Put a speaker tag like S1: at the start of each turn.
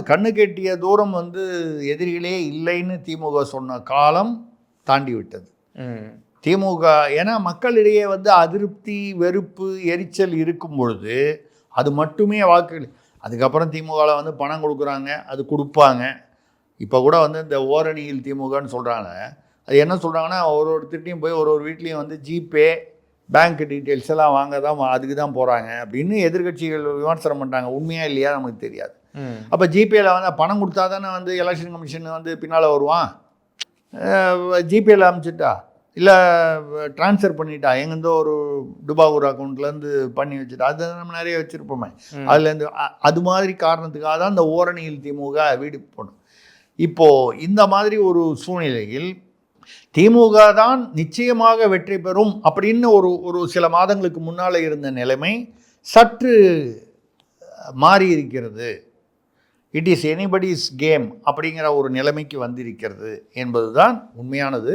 S1: கண்ணு கெட்டிய தூரம் வந்து எதிரிகளே இல்லைன்னு திமுக சொன்ன காலம் தாண்டி விட்டது. திமுக ஏன்னா மக்களிடையே வந்து அதிருப்தி, வெறுப்பு, எரிச்சல் இருக்கும் பொழுது அது மட்டுமே வாக்குகள். அதுக்கப்புறம் திமுகவில் வந்து பணம் கொடுக்குறாங்க, அது கொடுப்பாங்க. இப்போ கூட வந்து இந்த ஓரணியில் திமுகன்னு சொல்கிறாங்க. அது என்ன சொல்கிறாங்கன்னா, ஒருத்தர்கிட்டையும் போய் ஒரு வீட்லேயும் வந்து ஜிபே, பேங்க் டீட்டெயில்ஸ் எல்லாம் வாங்க தான் அதுக்கு தான் போகிறாங்க அப்படின்னு எதிர்கட்சிகள் விமர்சனம் பண்ணுறாங்க. உண்மையாக இல்லையா நமக்கு தெரியாது. அப்போ ஜிபேயில் வந்து பணம் கொடுத்தா தானே வந்து எலெக்ஷன் கமிஷன் வந்து பின்னால் வருவான். ஜிபேயில் அனுப்பிச்சிட்டா இல்லை ட்ரான்ஸ்ஃபர் பண்ணிட்டா, எங்கேருந்தோ ஒரு டுபாகூர் அக்கௌண்ட்லேருந்து பண்ணி வச்சுட்டா, அது நம்ம நிறைய வச்சுருப்போமே, அதுலேருந்து அது மாதிரி காரணத்துக்காக தான் இந்த ஓரணியில் திமுக வீடு போடும். இப்போது இந்த மாதிரி ஒரு சூழ்நிலையில் திமுக தான் நிச்சயமாக வெற்றி பெறும் அப்படின்னு ஒரு சில மாதங்களுக்கு முன்னால் இருந்த நிலைமை சற்று மாறி இருக்கிறது. இட் இஸ் எனிபடிஸ் கேம் அப்படிங்கிற ஒரு நிலைமைக்கு வந்திருக்கிறது என்பது தான் உண்மையானது.